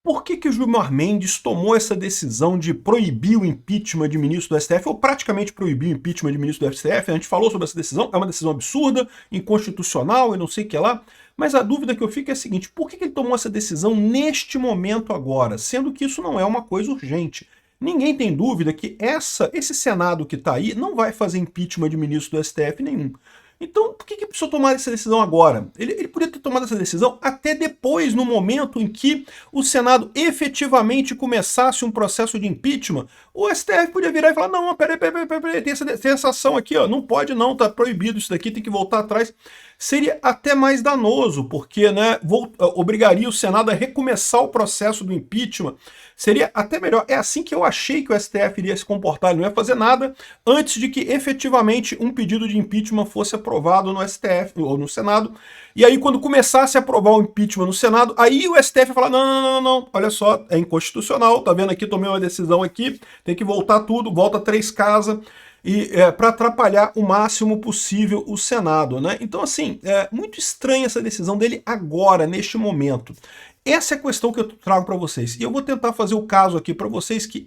Por que o Gilmar Mendes tomou essa decisão de proibir o impeachment de ministro do STF, ou praticamente proibir o impeachment de ministro do STF? A gente falou sobre essa decisão, é uma decisão absurda, inconstitucional e não sei o que lá, mas a dúvida que eu fico é a seguinte: por que ele tomou essa decisão neste momento agora, sendo que isso não é uma coisa urgente? Ninguém tem dúvida que esse Senado que está aí não vai fazer impeachment de ministro do STF nenhum. Então, por que ele precisou tomar essa decisão agora? Ele podia ter tomado essa decisão até depois, no momento em que o Senado efetivamente começasse um processo de impeachment. O STF podia virar e falar: não, peraí, tem essa ação aqui, ó, não pode não, tá proibido isso daqui, tem que voltar atrás. Seria até mais danoso, porque obrigaria o Senado a recomeçar o processo do impeachment. Seria até melhor. É assim que eu achei que o STF iria se comportar. Ele não ia fazer nada antes de que efetivamente um pedido de impeachment fosse aprovado no STF ou no Senado. E aí, quando começasse a aprovar o impeachment no Senado, aí o STF ia falar: não, olha só, é inconstitucional, tá vendo aqui, tomei uma decisão aqui, tem que voltar tudo, volta 3 casas, e para atrapalhar o máximo possível o Senado, né? Então, assim, é muito estranha essa decisão dele agora, neste momento. Essa é a questão que eu trago para vocês. E eu vou tentar fazer o caso aqui para vocês que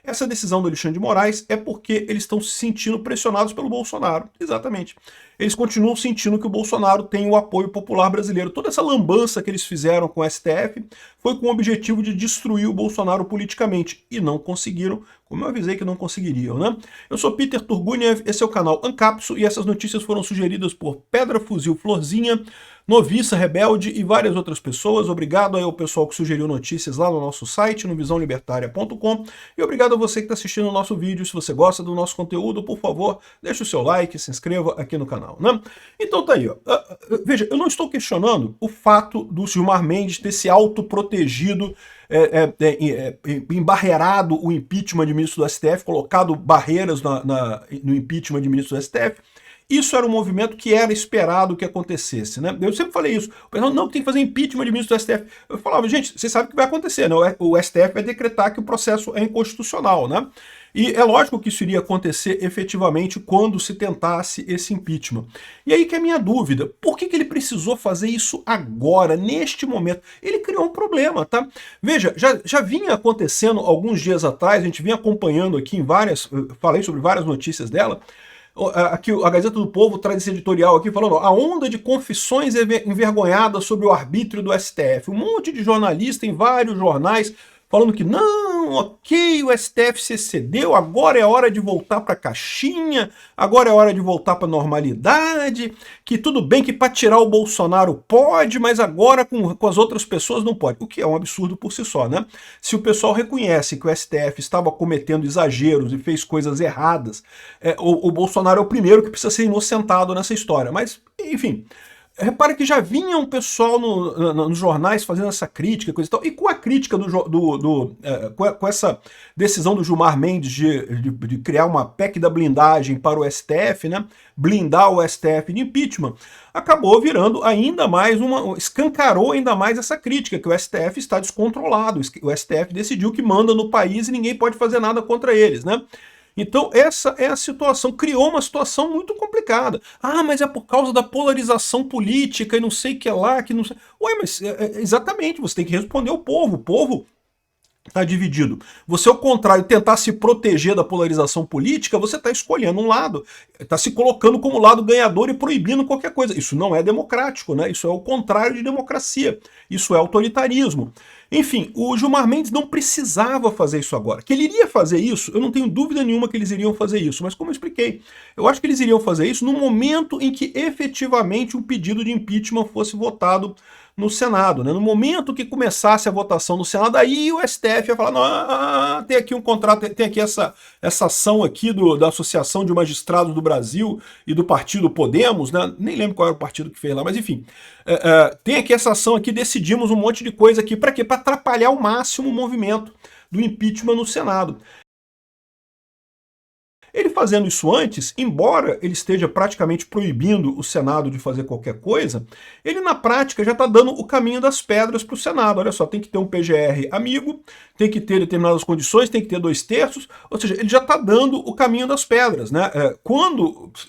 essa decisão do Alexandre de Moraes é porque eles estão se sentindo pressionados pelo Bolsonaro. Exatamente. Eles continuam sentindo que o Bolsonaro tem o apoio popular brasileiro. Toda essa lambança que eles fizeram com o STF foi com o objetivo de destruir o Bolsonaro politicamente. E não conseguiram, como eu avisei que não conseguiriam, né? Eu sou Peter Turguniev, esse é o canal Ancapso, e essas notícias foram sugeridas por Pedra Fuzil Florzinha, Noviça Rebelde e várias outras pessoas. Obrigado aí ao pessoal que sugeriu notícias lá no nosso site, no visãolibertaria.com, e obrigado a você que está assistindo o nosso vídeo. Se você gosta do nosso conteúdo, por favor, deixe o seu like, se inscreva aqui no canal, né? Então tá aí, ó. Veja, eu não estou questionando o fato do Gilmar Mendes ter se autoprotegido, embarreirado o impeachment de ministro do STF, colocado barreiras no impeachment de ministro do STF. Isso era um movimento que era esperado que acontecesse, né? Eu sempre falei isso. O pessoal: não, tem que fazer impeachment de ministro do STF. Eu falava: gente, vocês sabem o que vai acontecer, né? O STF vai decretar que o processo é inconstitucional, né? E é lógico que isso iria acontecer efetivamente quando se tentasse esse impeachment. E aí que é a minha dúvida: por que ele precisou fazer isso agora, neste momento? Ele criou um problema, tá? Veja, já vinha acontecendo alguns dias atrás, a gente vinha acompanhando aqui falei sobre várias notícias dela. Aqui a Gazeta do Povo traz esse editorial aqui falando: a onda de confissões envergonhadas sobre o arbítrio do STF. Um monte de jornalista em vários jornais falando que não, ok, o STF se excedeu, agora é hora de voltar para a caixinha, agora é hora de voltar para a normalidade, que tudo bem que para tirar o Bolsonaro pode, mas agora com as outras pessoas não pode. O que é um absurdo por si só, né? Se o pessoal reconhece que o STF estava cometendo exageros e fez coisas erradas, o Bolsonaro é o primeiro que precisa ser inocentado nessa história. Mas, enfim... Repara que já vinha um pessoal nos jornais fazendo essa crítica, coisa e tal, e com a crítica com essa decisão do Gilmar Mendes de criar uma PEC da blindagem para o STF, né, blindar o STF de impeachment, acabou virando ainda mais escancarou ainda mais essa crítica, que o STF está descontrolado, o STF decidiu que manda no país e ninguém pode fazer nada contra eles, né? Então essa é a situação, criou uma situação muito complicada. Ah, mas é por causa da polarização política e não sei o que lá, que não sei... Ué, mas exatamente, você tem que responder ao povo. O povo está dividido. Você, ao contrário, tentar se proteger da polarização política, você está escolhendo um lado, está se colocando como lado ganhador e proibindo qualquer coisa. Isso não é democrático, né? Isso é o contrário de democracia. Isso é autoritarismo. Enfim, o Gilmar Mendes não precisava fazer isso agora. Que ele iria fazer isso, eu não tenho dúvida nenhuma que eles iriam fazer isso, mas como eu expliquei, eu acho que eles iriam fazer isso no momento em que efetivamente um pedido de impeachment fosse votado no Senado, né? No momento que começasse a votação no Senado, aí o STF ia falar: não, tem aqui um contrato, tem aqui essa ação aqui da Associação de Magistrados do Brasil e do partido Podemos, né? Nem lembro qual era o partido que fez lá, mas enfim, tem aqui essa ação aqui, decidimos um monte de coisa aqui, para quê? Para atrapalhar ao máximo o movimento do impeachment no Senado. Ele fazendo isso antes, embora ele esteja praticamente proibindo o Senado de fazer qualquer coisa, ele na prática já está dando o caminho das pedras para o Senado. Olha só, tem que ter um PGR amigo, tem que ter determinadas condições, tem que ter 2/3, ou seja, ele já está dando o caminho das pedras, né?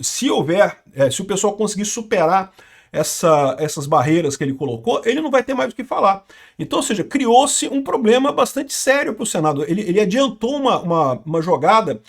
Se o pessoal conseguir superar essas barreiras que ele colocou, ele não vai ter mais o que falar. Então, ou seja, criou-se um problema bastante sério para o Senado. Ele adiantou uma jogada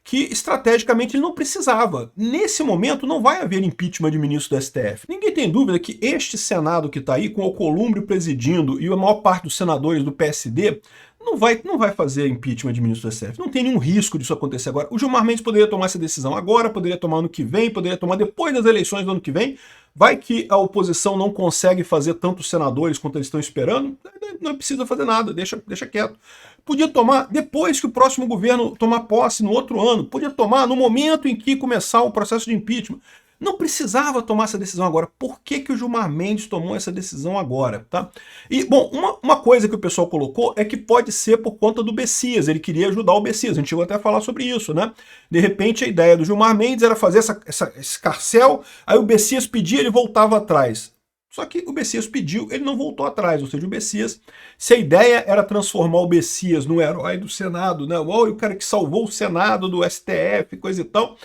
que estrategicamente ele não precisava. Nesse momento não vai haver impeachment de ministro do STF. Ninguém tem dúvida que este Senado que está aí, com o Alcolumbre presidindo e a maior parte dos senadores do PSD, não vai fazer impeachment de ministro do STF. Não tem nenhum risco disso acontecer agora. O Gilmar Mendes poderia tomar essa decisão agora, poderia tomar ano que vem, poderia tomar depois das eleições do ano que vem. Vai que a oposição não consegue fazer tantos senadores quanto eles estão esperando, não precisa fazer nada, deixa quieto. Podia tomar depois que o próximo governo tomar posse no outro ano, podia tomar no momento em que começar o processo de impeachment. Não precisava tomar essa decisão agora. Por que o Gilmar Mendes tomou essa decisão agora? Tá? E, bom, uma coisa que o pessoal colocou é que pode ser por conta do Bessias. Ele queria ajudar o Bessias. A gente chegou até a falar sobre isso, né? De repente, a ideia do Gilmar Mendes era fazer esse escarcéu, aí o Bessias pedia, ele voltava atrás. Só que o Bessias pediu, ele não voltou atrás. Ou seja, o Bessias, se a ideia era transformar o Bessias no herói do Senado, né? O cara que salvou o Senado do STF, coisa e tal,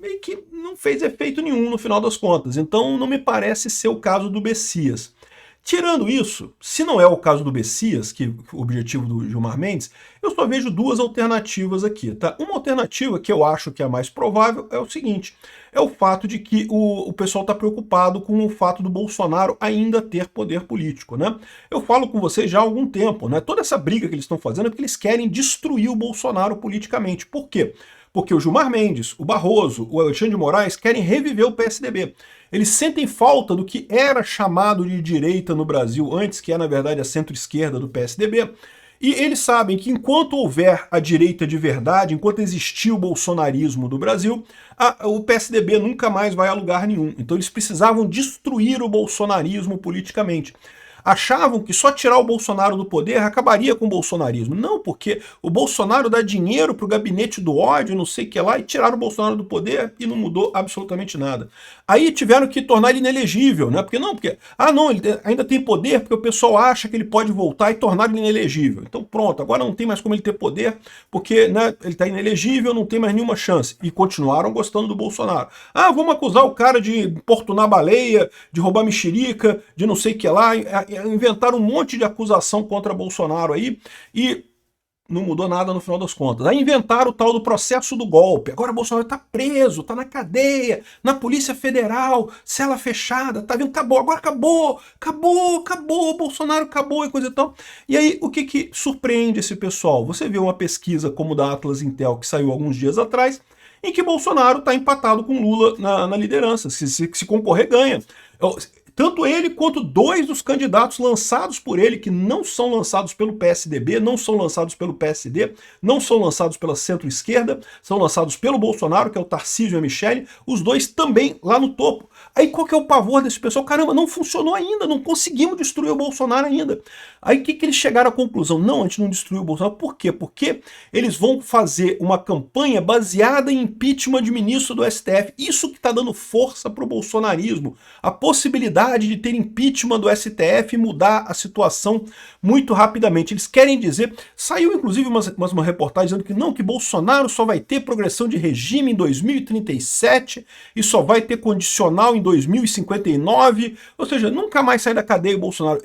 meio que não fez efeito nenhum no final das contas. Então não me parece ser o caso do Bessias. Tirando isso, se não é o caso do Bessias, que é o objetivo do Gilmar Mendes, eu só vejo duas alternativas aqui, tá? Uma alternativa que eu acho que é a mais provável é o seguinte, é o fato de que o pessoal está preocupado com o fato do Bolsonaro ainda ter poder político, né? Eu falo com vocês já há algum tempo, né? Toda essa briga que eles estão fazendo é porque eles querem destruir o Bolsonaro politicamente. Por quê? Porque o Gilmar Mendes, o Barroso, o Alexandre de Moraes querem reviver o PSDB. Eles sentem falta do que era chamado de direita no Brasil antes, que é na verdade a centro-esquerda do PSDB, e eles sabem que enquanto houver a direita de verdade, enquanto existir o bolsonarismo do Brasil, o PSDB nunca mais vai a lugar nenhum. Então eles precisavam destruir o bolsonarismo politicamente. Achavam que só tirar o Bolsonaro do poder acabaria com o bolsonarismo. Não, porque o Bolsonaro dá dinheiro para o gabinete do ódio, não sei o que lá, e tiraram o Bolsonaro do poder e não mudou absolutamente nada. Aí tiveram que tornar ele inelegível, né? Porque não, ele ainda tem poder porque o pessoal acha que ele pode voltar e tornar ele inelegível. Então pronto, agora não tem mais como ele ter poder, porque, né, ele está inelegível, não tem mais nenhuma chance. E continuaram gostando do Bolsonaro. Vamos acusar o cara de importunar baleia, de roubar mexerica, de não sei o que lá, inventaram um monte de acusação contra Bolsonaro aí e não mudou nada no final das contas. Aí inventaram o tal do processo do golpe. Agora Bolsonaro está preso, está na cadeia, na Polícia Federal, cela fechada, tá vendo? Acabou, agora acabou, Bolsonaro acabou e coisa e tal. E aí, o que surpreende esse pessoal? Você vê uma pesquisa como da Atlas Intel, que saiu alguns dias atrás, em que Bolsonaro está empatado com Lula na liderança. Se concorrer, ganha. Tanto ele quanto dois dos candidatos lançados por ele, que não são lançados pelo PSDB, não são lançados pelo PSD, não são lançados pela centro-esquerda, são lançados pelo Bolsonaro, que é o Tarcísio e a Michele, os dois também lá no topo. Aí qual que é o pavor desse pessoal? Caramba, não funcionou ainda, não conseguimos destruir o Bolsonaro ainda. Aí o que eles chegaram à conclusão? Não, a gente não destruiu o Bolsonaro. Por quê? Porque eles vão fazer uma campanha baseada em impeachment de ministro do STF. Isso que está dando força para o bolsonarismo. A possibilidade de ter impeachment do STF e mudar a situação muito rapidamente. Eles querem dizer... Saiu inclusive uma reportagem dizendo que não, que Bolsonaro só vai ter progressão de regime em 2037 e só vai ter condicional em 2059. Ou seja, nunca mais sai da cadeia o Bolsonaro.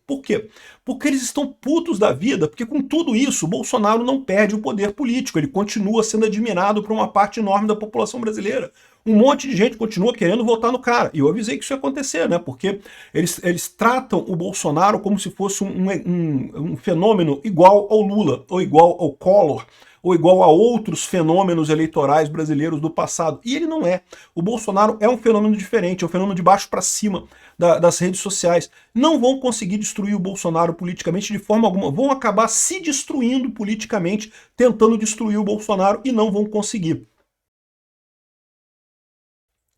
Por quê? Porque eles estão putos da vida, porque com tudo isso, o Bolsonaro não perde o poder político, ele continua sendo admirado por uma parte enorme da população brasileira. Um monte de gente continua querendo votar no cara. E eu avisei que isso ia acontecer, né? Porque eles tratam o Bolsonaro como se fosse um fenômeno igual ao Lula, ou igual ao Collor, ou igual a outros fenômenos eleitorais brasileiros do passado. E ele não é. O Bolsonaro é um fenômeno diferente, é um fenômeno de baixo para cima das redes sociais. Não vão conseguir destruir o Bolsonaro politicamente de forma alguma. Vão acabar se destruindo politicamente, tentando destruir o Bolsonaro e não vão conseguir.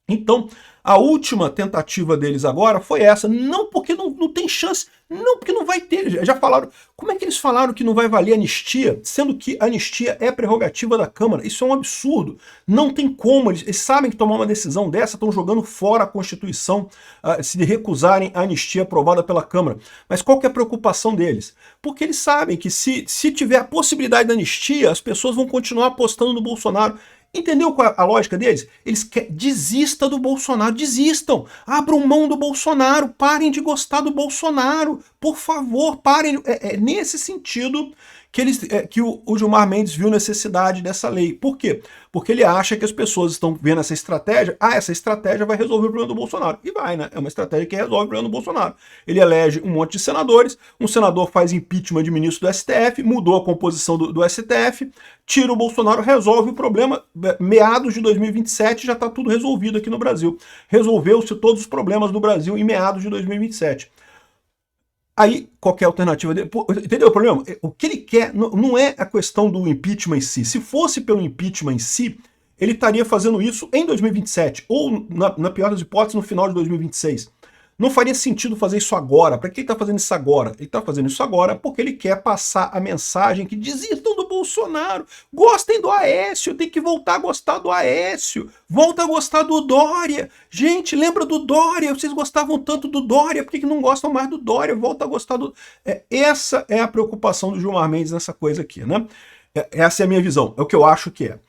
Então, a última tentativa deles agora foi essa. Não porque não tem chance, não porque não vai ter. Já falaram. Como é que eles falaram que não vai valer anistia, sendo que anistia é prerrogativa da Câmara? Isso é um absurdo. Não tem como. Eles sabem que tomar uma decisão dessa, estão jogando fora a Constituição se recusarem a anistia aprovada pela Câmara. Mas qual que é a preocupação deles? Porque eles sabem que se tiver a possibilidade da anistia, as pessoas vão continuar apostando no Bolsonaro. Entendeu qual é a lógica deles? Eles querem, desista do Bolsonaro, desistam, abram mão do Bolsonaro, parem de gostar do Bolsonaro, por favor, parem. É nesse sentido que o Gilmar Mendes viu necessidade dessa lei. Por quê? Porque ele acha que as pessoas estão vendo essa estratégia, essa estratégia vai resolver o problema do Bolsonaro. E vai, né? É uma estratégia que resolve o problema do Bolsonaro. Ele elege um monte de senadores, um senador faz impeachment de ministro do STF, mudou a composição do STF, tira o Bolsonaro, resolve o problema. Meados de 2027 já está tudo resolvido aqui no Brasil. Resolveu-se todos os problemas do Brasil em meados de 2027. Aí, qualquer alternativa dele... Entendeu o problema? O que ele quer não é a questão do impeachment em si. Se fosse pelo impeachment em si, ele estaria fazendo isso em 2027, ou, na pior das hipóteses, no final de 2026. Não faria sentido fazer isso agora. Para que ele está fazendo isso agora? Ele está fazendo isso agora porque ele quer passar a mensagem que desistam do Bolsonaro, gostem do Aécio, tem que voltar a gostar do Aécio, volta a gostar do Dória. Gente, lembra do Dória? Vocês gostavam tanto do Dória, por que não gostam mais do Dória? Volta a gostar do... essa é a preocupação do Gilmar Mendes nessa coisa aqui, né? Essa é a minha visão, é o que eu acho que é.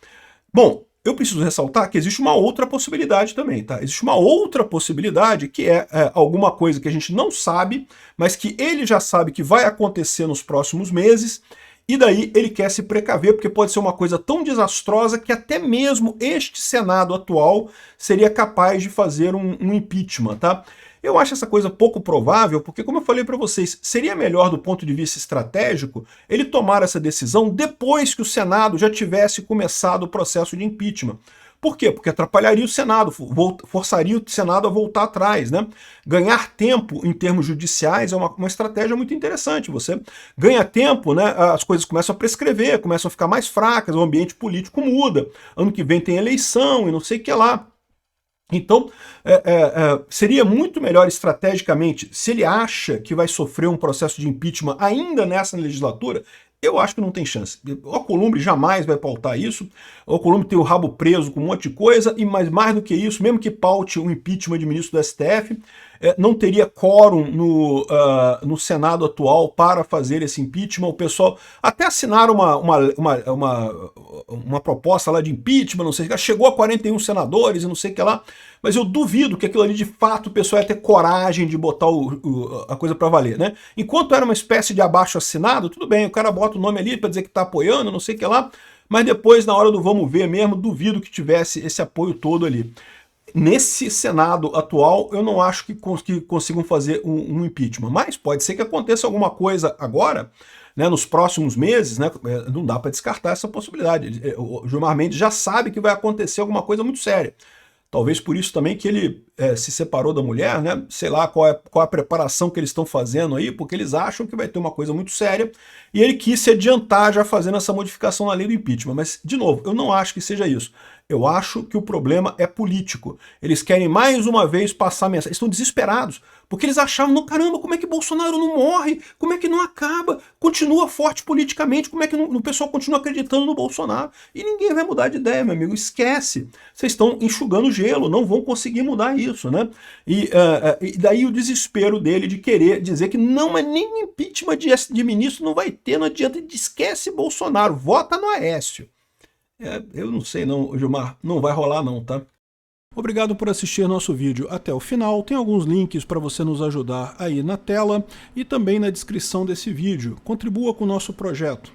Bom, eu preciso ressaltar que existe uma outra possibilidade também, tá? Existe uma outra possibilidade que é alguma coisa que a gente não sabe, mas que ele já sabe que vai acontecer nos próximos meses, e daí ele quer se precaver, porque pode ser uma coisa tão desastrosa que até mesmo este Senado atual seria capaz de fazer um impeachment, tá? Eu acho essa coisa pouco provável, porque, como eu falei para vocês, seria melhor do ponto de vista estratégico ele tomar essa decisão depois que o Senado já tivesse começado o processo de impeachment. Por quê? Porque atrapalharia o Senado, forçaria o Senado a voltar atrás, né? Ganhar tempo em termos judiciais é uma estratégia muito interessante. Você ganha tempo, né? As coisas começam a prescrever, começam a ficar mais fracas, o ambiente político muda. Ano que vem tem eleição e não sei o que lá. Então, seria muito melhor estrategicamente, se ele acha que vai sofrer um processo de impeachment ainda nessa legislatura, eu acho que não tem chance. O Alcolumbre jamais vai pautar isso. O Alcolumbre tem o rabo preso com um monte de coisa, mas mais do que isso, mesmo que paute um impeachment de ministro do STF, não teria quórum no Senado atual para fazer esse impeachment. O pessoal até assinaram uma proposta lá de impeachment, não sei o que, chegou a 41 senadores e não sei o que lá, mas eu duvido que aquilo ali de fato o pessoal ia ter coragem de botar a coisa para valer, né? Enquanto era uma espécie de abaixo-assinado, tudo bem, o cara bota o nome ali para dizer que está apoiando, não sei o que lá, mas depois, na hora do vamos ver mesmo, duvido que tivesse esse apoio todo ali. Nesse Senado atual, eu não acho que consigam fazer um impeachment, mas pode ser que aconteça alguma coisa agora, né, nos próximos meses, né, não dá para descartar essa possibilidade. O Gilmar Mendes já sabe que vai acontecer alguma coisa muito séria. Talvez por isso também que ele se separou da mulher, né? Sei lá qual é a preparação que eles estão fazendo aí, porque eles acham que vai ter uma coisa muito séria, e ele quis se adiantar já fazendo essa modificação na lei do impeachment. Mas, de novo, eu não acho que seja isso. Eu acho que o problema é político. Eles querem mais uma vez passar mensagem. Eles estão desesperados, porque eles achavam, não, caramba, como é que Bolsonaro não morre? Como é que não acaba? Continua forte politicamente, como é que o pessoal continua acreditando no Bolsonaro? E ninguém vai mudar de ideia, meu amigo, esquece. Vocês estão enxugando gelo, não vão conseguir mudar isso, né? E daí o desespero dele de querer dizer que não, mas nem impeachment de ministro não vai ter, não adianta, esquece Bolsonaro, vota no Aécio. Eu não sei não, Gilmar, não vai rolar não, tá? Obrigado por assistir nosso vídeo até o final. Tem alguns links para você nos ajudar aí na tela e também na descrição desse vídeo. Contribua com o nosso projeto.